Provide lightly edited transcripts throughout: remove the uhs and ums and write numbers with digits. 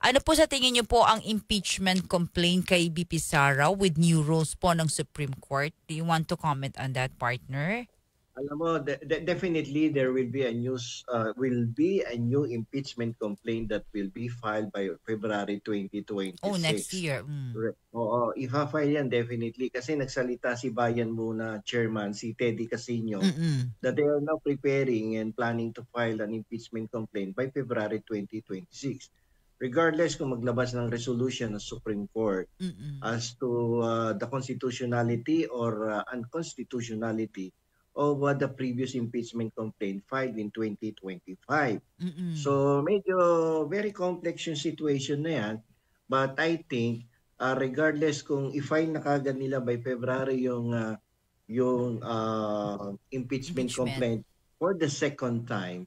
Ano po sa tingin niyo po ang impeachment complaint kay BP Sara with new rules po ng Supreme Court? Do you want to comment on that, partner? Alam mo, definitely there will be a new impeachment complaint that will be filed by February Oh, next 2026. year. Oo, ifa-file yan definitely kasi nagsalita si Bayan Muna Chairman, si Teddy Casino, that they are now preparing and planning to file an impeachment complaint by February 2026. Regardless kung maglabas ng resolution ng Supreme Court as to the constitutionality or unconstitutionality of the previous impeachment complaint filed in 2025. So medyo very complex yung situation na yan, but I think regardless kung i-file na kagad nila by February yung impeachment complaint for the second time,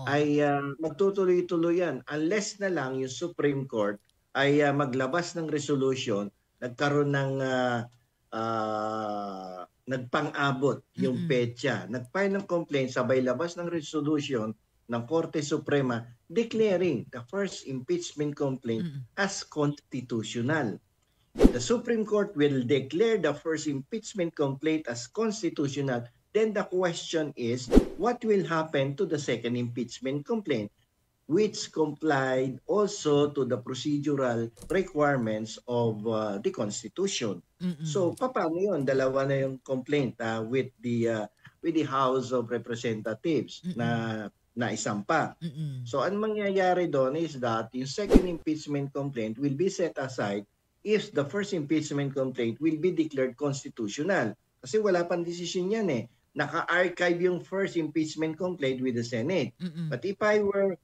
ay magtutuloy-tuloy yan unless na lang yung Supreme Court ay maglabas ng resolution, nagkaroon ng nagpang-abot yung petsa, nag-file ng complaint, sabay labas ng resolution ng Korte Suprema declaring the first impeachment complaint as constitutional. The Supreme Court will declare the first impeachment complaint as constitutional. Then the question is, what will happen to the second impeachment complaint, which complied also to the procedural requirements of the Constitution? So, paano yun? Dalawa na yung complaint with the House of Representatives na isampa. So, ang mangyayari doon is that yung second impeachment complaint will be set aside if the first impeachment complaint will be declared constitutional. Kasi wala pang decision yan eh. Naka-archive yung first impeachment complaint with the Senate. But if I were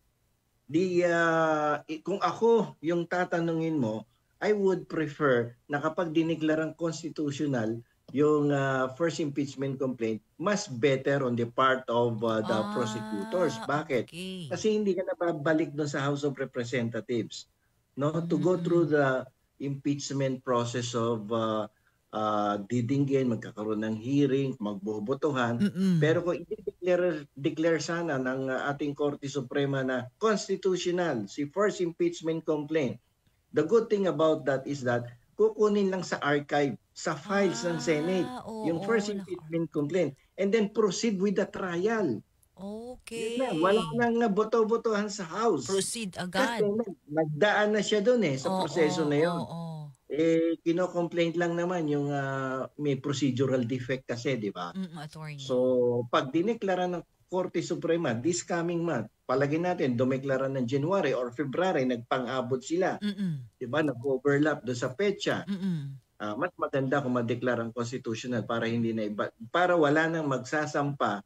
kung ako yung tatanungin mo, I would prefer na kapag dineklarang constitutional yung first impeachment complaint, mas better on the part of the prosecutors. Bakit? Okay. Kasi hindi ka nababalik doon sa House of Representatives, no? To go through the impeachment process of didinggin, magkakaroon ng hearing, magbobotohan. Pero kung i-declare sana ng ating Korte Suprema na constitutional si first impeachment complaint, the good thing about that is that kukunin lang sa archive, sa files ng Senate, yung first impeachment complaint, and then proceed with the trial. Okay. Wala nang boto-botohan sa House. Proceed agad. Kasi nagdaan na siya doon sa proseso na yun. Kino-complaint lang naman yung may procedural defect kasi, di ba? So, pag dineklara ng Korte Suprema this coming month, palagi natin dumeklara ng January or February, nagpang-abot sila. Di ba? Nag-overlap doon sa petsa. Mas maganda kung madeklarang constitutional para wala nang magsasampa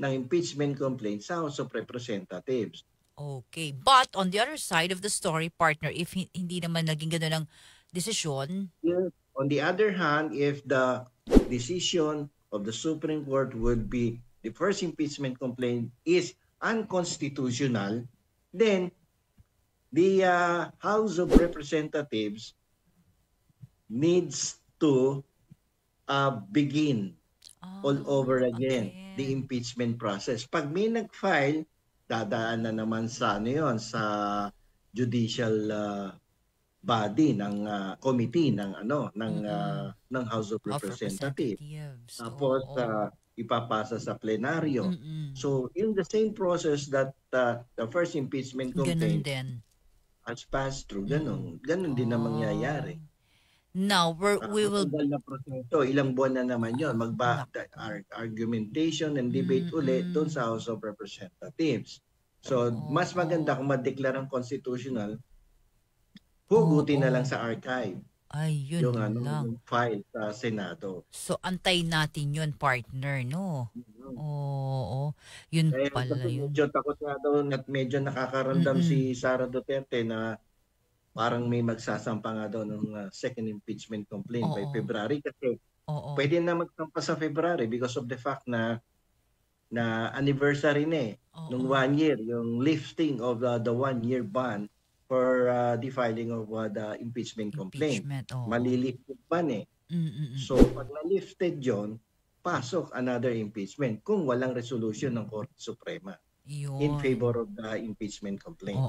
ng impeachment complaint sa House of Representatives. Okay. But on the other side of the story, partner, if hindi naman naging gano'n ang desisyon. On the other hand, if the decision of the Supreme Court would be the first impeachment complaint is unconstitutional, then the House of Representatives needs to begin all over again the impeachment process. Pag may nag-file, dadaan na naman sa sa judicial body ng committee ng House of Representatives. Tapos ipapasa sa plenaryo. So in the same process that the first impeachment complaint has passed through, ganun din ang mangyayari. Now, we will... Ilang buwan na naman yun. Argumentation and debate ulit doon sa House of Representatives. So, mas maganda kung madeklarang constitutional, hugutin na lang sa archive. Yun yung file sa Senado. So, antay natin yun, partner, no? Yun pala yun. Medyo takot nga daw at medyo nakakaramdam si Sara Duterte na parang may magsasampa nga daw ng second impeachment complaint by February kasi pwede na magsampa sa February because of the fact na anniversary na nung 1 year, yung lifting of the 1-year ban for the filing of the impeachment complaint. Malilifted ban So pag na-lifted yon, pasok another impeachment kung walang resolution ng Korte Suprema in favor of the impeachment complaint.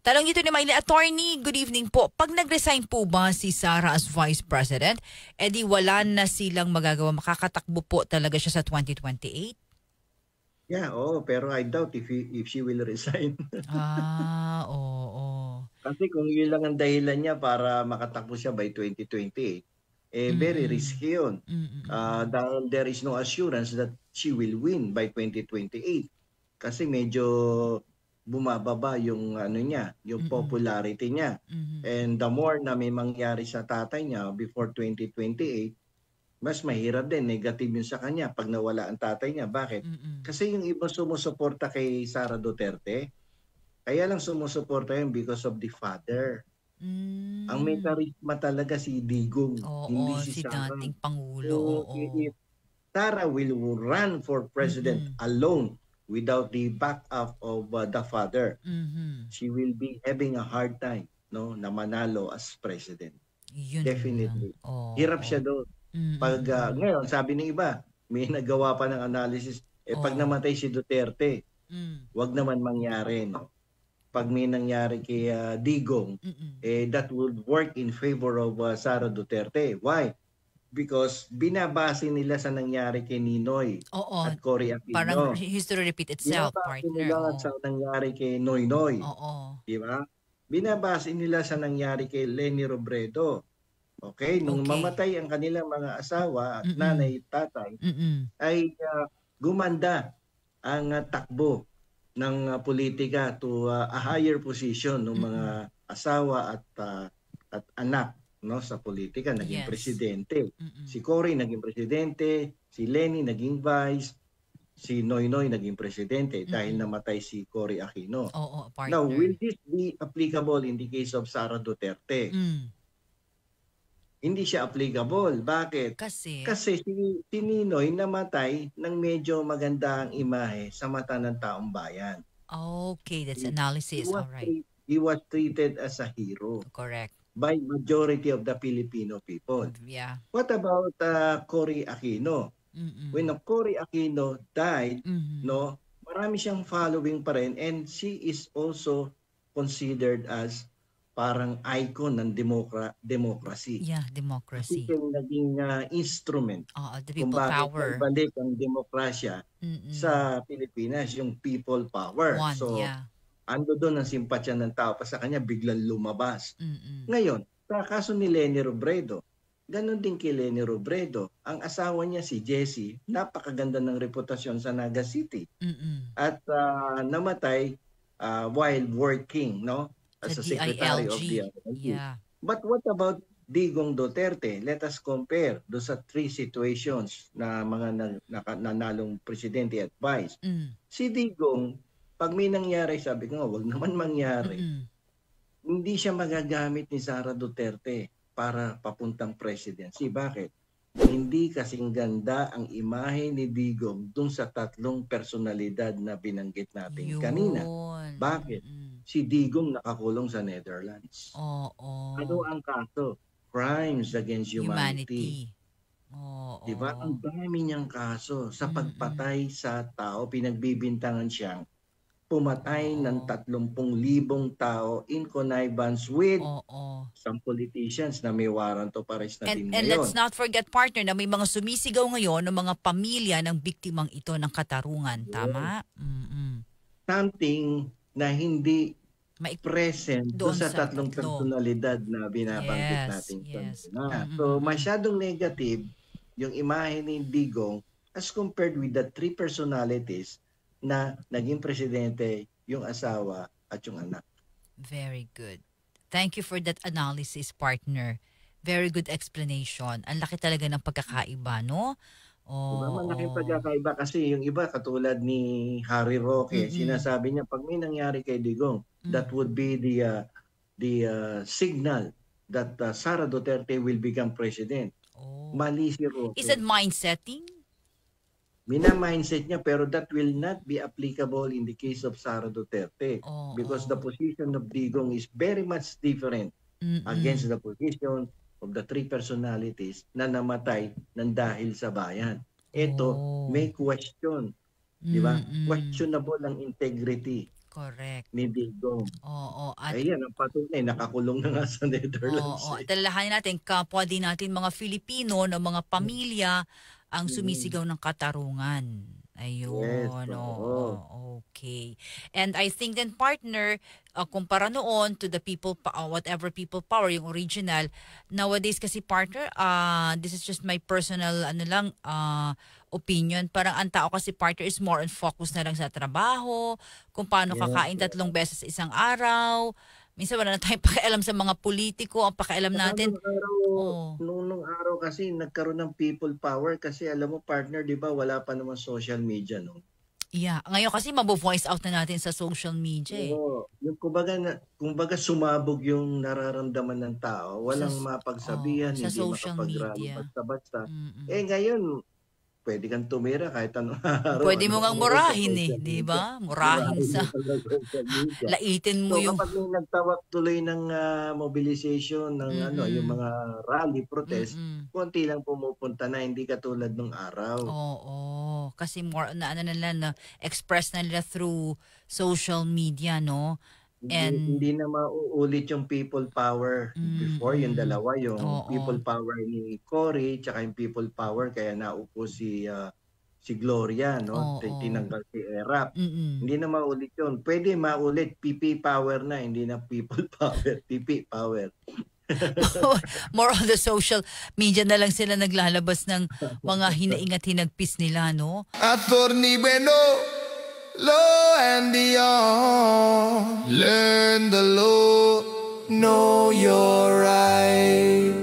Tanong ito ni Maylin. Attorney, good evening po. Pag nag-resign po ba si Sara as Vice President, edi wala na silang magagawa. Makakatakbo po talaga siya sa 2028? Yeah, pero I doubt if she will resign. Oo. Kasi kung yun lang ang dahilan niya para makatakbo siya by 2028, very risky yun. Dahil there is no assurance that she will win by 2028. Kasi medyo bumababa yung yung popularity niya. And the more na may mangyari sa tatay niya before 2028, mas mahirap din, negative yun sa kanya pag nawala ang tatay niya. Bakit? Kasi yung ibang sumusuporta kay Sara Duterte, kaya lang sumusuporta yun because of the father. Ang may karisma talaga si Digong, hindi si Sara. dating Pangulo. If Sara will run for president alone without the backup of the father, she will be having a hard time na manalo as president. Yun Definitely. Hirap siya doon. Pag ngayon, sabi ng iba, may nagawa pa ng analysis, pag namatay si Duterte, wag naman mangyari. Pag may nangyari kay Digong, that would work in favor of Sara Duterte. Why? Because binabase nila sa nangyari kay Ninoy at Cory Aquino. Parang history repeat itself, binabase partner. nila sa nangyari kay Noynoy. Di ba? Binabase nila sa nangyari kay Leni Robredo. Okay? Nung mamatay ang kanilang mga asawa at nanay at tatay, ay gumanda ang takbo ng politika to a higher position ng mga asawa at anak sa politika, naging presidente. Si Cory naging presidente, si Leni naging vice, si Noynoy naging presidente dahil namatay si Cory Aquino. Now, will this be applicable in the case of Sara Duterte? Hindi siya applicable. Bakit? Kasi si Ninoy namatay ng medyo maganda ang imahe sa mata ng taong bayan. Okay, that's analysis. All right. He was treated as a hero. Correct. By majority of the Filipino people. Yeah. What about Cory Aquino? When Cory Aquino died, marami siyang following pa rin, and she is also considered as parang icon ng democracy. Yeah, democracy. Kasi yung naging instrument the people power. Kung balik ang demokrasya sa Pilipinas, yung people power. Ando doon ang simpatsya ng tao pa sa kanya, biglang lumabas. Ngayon, sa kaso ni Leni Robredo, ganon din kay Leni Robredo. Ang asawa niya si Jessie, napakaganda ng reputasyon sa Naga City. At namatay while working, as a secretary of the DILG. But what about Digong Duterte? Let us compare do sa three situations na mga nanalong presidente at vice. Si Digong, pag may nangyari, sabi ko nga, wag naman mangyari. Hindi siya magagamit ni Sara Duterte para papuntang presidency. Bakit? Hindi kasing ganda ang imahe ni Digong dun sa tatlong personalidad na binanggit natin kanina. Bakit? Si Digong nakakulong sa Netherlands. Ano ang kaso? Crimes against humanity. Diba? Ang dami niyang kaso sa pagpatay sa tao. Pinagbibintangan siyang pumatay ng 30,000 tao in connivance with some politicians na may warrant of arrest na din ngayon. And let's not forget, partner, na may mga sumisigaw ngayon ng mga pamilya ng biktimang ito ng katarungan. Tama? Something na hindi present doon sa tatlong personalidad na binabanggit natin. So, masyadong negative yung imahe ni Digong as compared with the three personalities na naging presidente, yung asawa at yung anak. Very good. Thank you for that analysis, partner. Very good explanation. Ang laki talaga ng pagkakaiba, no? Malaking pagkakaiba kasi yung iba katulad ni Harry Roque, sinasabi niya pag may nangyari kay Digong, that would be the signal that Sara Duterte will become president. Mali si Roque. Is it mindsetting? Mina-mindset niya, pero that will not be applicable in the case of Sara Duterte because the position of Digong is very much different against the position of the three personalities na namatay ng dahil sa bayan. Ito, may question. Di ba? Questionable ang integrity Correct. ni Digong. Oo. At Ayan, ang patunay, nakakulong na nga sa Netherlands. oo, at alalahanin natin, kapwa din natin mga Filipino na mga pamilya ang sumisigaw ng katarungan. Yes, Ayun, oo. oo, okay. And I think then partner, kumpara noon to the people, whatever people power, yung original, nowadays kasi partner, this is just my personal, opinion. Parang ang tao kasi partner is more on focus na lang sa trabaho, kung paano Yes. kakain 3 beses sa isang araw. Minsan wala na tayong pakialam sa mga politiko. Ang pakialam Saka natin, oh, nung araw kasi nagkaroon ng people power kasi alam mo partner, di ba, wala pa naman social media no. yeah. Ngayon kasi mabo-voice out na natin sa social media eh. Oo, yung kumbaga sumabog yung nararamdaman ng tao, walang mapagsabihan, Sa hindi social makapag-rally media. basta-basta. Mm-mm. Ngayon, pwede kang tumira kahit anong araw. Pwede mo ngang oras sa murahin eh, social di media. ba? Murahin Murahin sa, mo sa social media. laitin mo So yung, kapag may nagtawag tuloy ng mobilization ng yung mm-mm. mga rally protest, Mm-mm. konti lang pumupunta na, hindi katulad ng araw. Oo, kasi more na express na nila through social media, no? And Hindi na mauulit yung people power before, yung dalawa, yung oo. people power ni Cory tsaka yung people power kaya naupo si Gloria, no? Oo. Tinanggal si Erap. Mm. Hindi na maulit yun. Pwede maulit, PP power na, hindi na people power, PP power. More on the social media na lang sila naglalabas ng mga hinaing at hinagpis nila, no? Attorney Bueno, law and beyond. Learn the law, know your right.